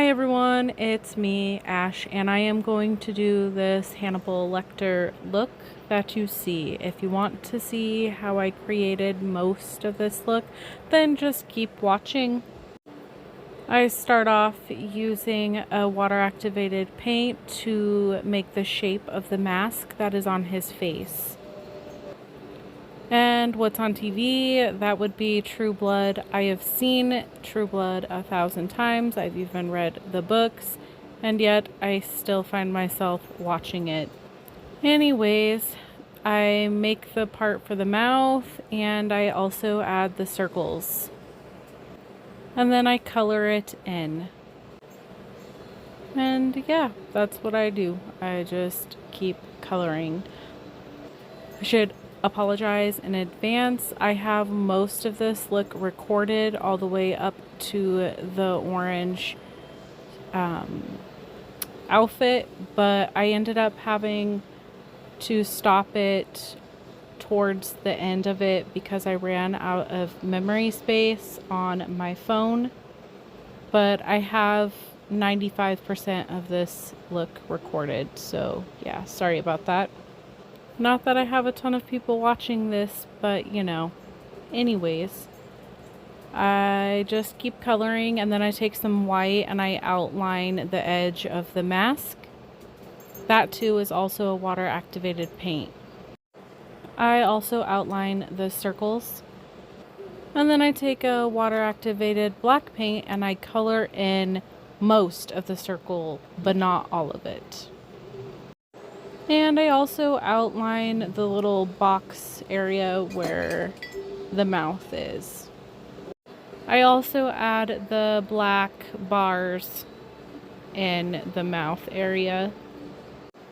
Hi everyone, it's me, Ash, and I am going to do this Hannibal Lecter look that you see. If you want to see how I created most of this look, then just keep watching. I start off using a water-activated paint to make the shape of the mask that is on his face. And what's on TV, that would be True Blood. I have seen True Blood 1,000 times. I've even read the books, and yet I still find myself watching it. Anyways, I make the part for the mouth, and I also add the circles. And then I color it in. And yeah, that's what I do. I just keep coloring. I should apologize in advance. I have most of this look recorded all the way up to the orange outfit, but I ended up having to stop it towards the end of it because I ran out of memory space on my phone. But I have 95% of this look recorded, so yeah, sorry about that. Not that I have a ton of people watching this, but you know. Anyways, I just keep coloring, and then I take some white and I outline the edge of the mask. That too is also a water activated paint. I also outline the circles. And then I take a water activated black paint and I color in most of the circle, but not all of it. And I also outline the little box area where the mouth is. I also add the black bars in the mouth area.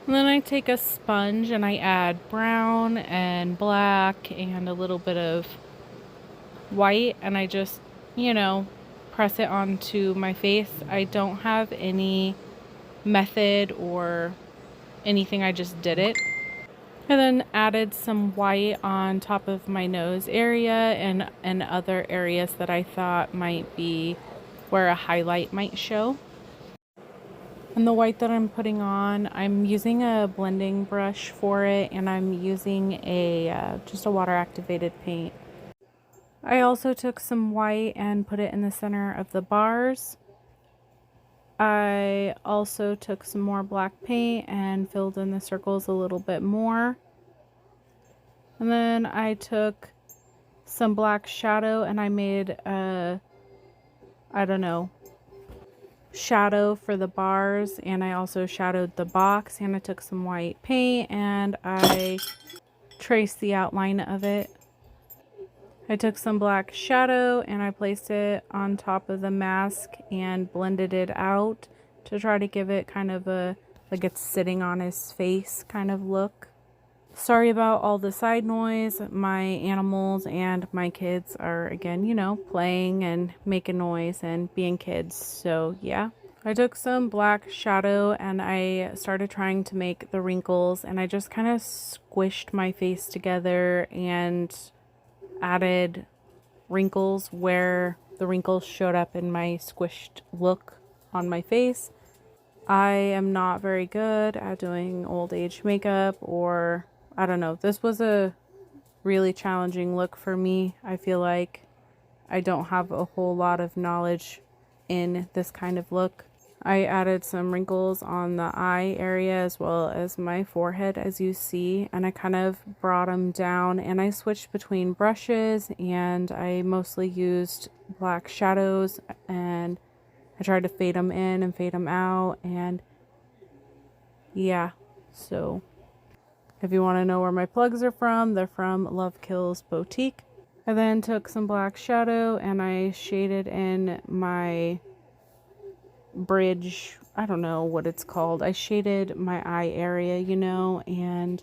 And then I take a sponge and I add brown and black and a little bit of white, and I just, press it onto my face. I don't have any method or anything, I just did it. And then added some white on top of my nose area and other areas that I thought might be where a highlight might show. And the white that I'm putting on, I'm using a blending brush for it, and I'm using just a water activated paint. I also took some white and put it in the center of the bars. I also took some more black paint and filled in the circles a little bit more. And then I took some black shadow and I made a, shadow for the bars, and I also shadowed the box, and I took some white paint and I traced the outline of it. I took some black shadow and I placed it on top of the mask and blended it out to try to give it kind of a, like it's sitting on his face kind of look. Sorry about all the side noise. My animals and my kids are, again, playing and making noise and being kids. So yeah. I took some black shadow and I started trying to make the wrinkles, and I just kind of squished my face together and added wrinkles where the wrinkles showed up in my squished look on my face. I am not very good at doing old age makeup, or I don't know. This was a really challenging look for me. I feel like I don't have a whole lot of knowledge in this kind of look. I added some wrinkles on the eye area as well as my forehead, as you see, and I kind of brought them down, and I switched between brushes, and I mostly used black shadows, and I tried to fade them in and fade them out, and yeah, so if you want to know where my plugs are from, they're from Love Kills Boutique. I then took some black shadow and I shaded in my bridge, I don't know what it's called. I shaded my eye area, and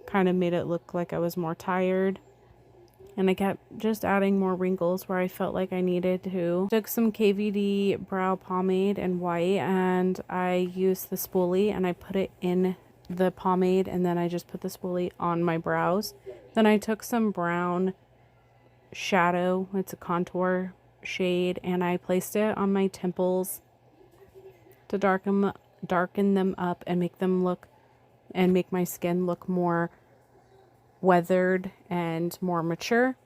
kind of made it look like I was more tired. And I kept just adding more wrinkles where I felt like I needed to. Took some KVD brow pomade and white, and I used the spoolie and I put it in the pomade, and then I just put the spoolie on my brows. Then I took some brown shadow, it's a contour shade, and I placed it on my temples to darken them up and make my skin look more weathered and more mature.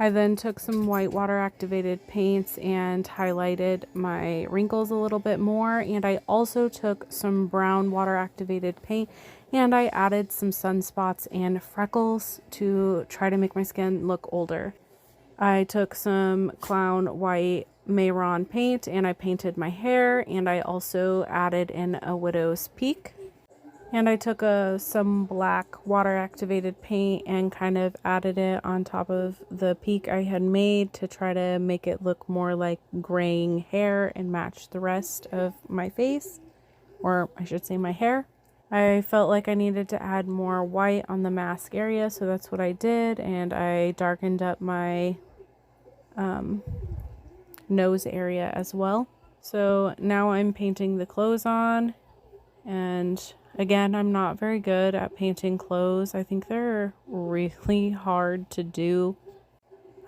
I then took some white water activated paints and highlighted my wrinkles a little bit more, and I also took some brown water activated paint and I added some sunspots and freckles to try to make my skin look older. I took some clown white Mayron paint and I painted my hair, and I also added in a widow's peak. And I took some black water activated paint and kind of added it on top of the peak I had made to try to make it look more like graying hair and match the rest of my face, or I should say my hair. I felt like I needed to add more white on the mask area, so that's what I did, and I darkened up my nose area as well. So now I'm painting the clothes on, and again, I'm not very good at painting clothes. I think they're really hard to do.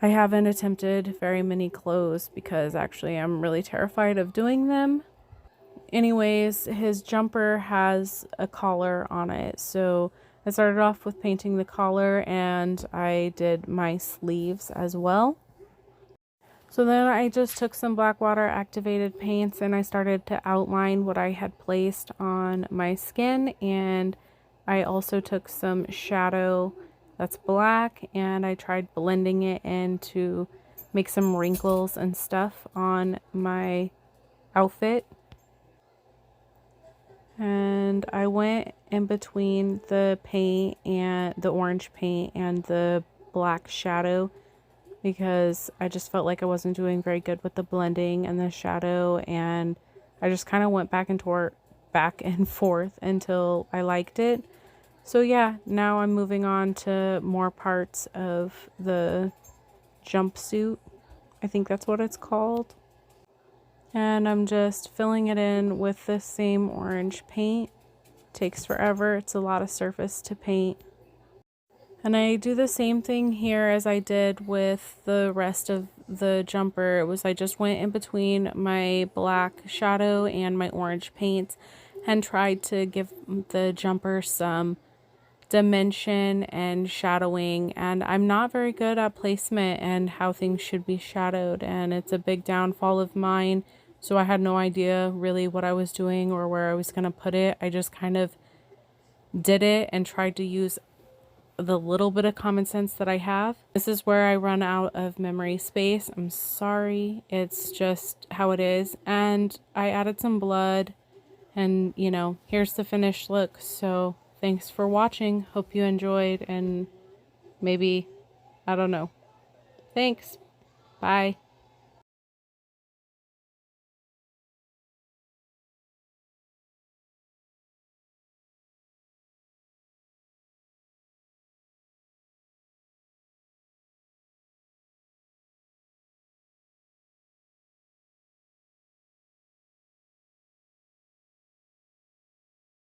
I haven't attempted very many clothes because actually I'm really terrified of doing them. Anyways, his jumper has a collar on it, so I started off with painting the collar and I did my sleeves as well. So then I just took some black water activated paints and I started to outline what I had placed on my skin, and I also took some shadow that's black and I tried blending it in to make some wrinkles and stuff on my outfit. And I went in between the paint and the orange paint and the black shadow because I just felt like I wasn't doing very good with the blending and the shadow, and I just kind of went back and forth until I liked it. So yeah, now I'm moving on to more parts of the jumpsuit. I think that's what it's called. And I'm just filling it in with the same orange paint. Takes forever. It's a lot of surface to paint. And I do the same thing here as I did with the rest of the jumper. I just went in between my black shadow and my orange paint and tried to give the jumper some dimension and shadowing. And I'm not very good at placement and how things should be shadowed, and it's a big downfall of mine. So I had no idea really what I was doing or where I was going to put it. I just kind of did it and tried to use the little bit of common sense that I have. This is where I run out of memory space. I'm sorry. It's just how it is. And I added some blood, and you know, here's the finished look. So thanks for watching. Hope you enjoyed, and maybe, I don't know. Thanks. Bye.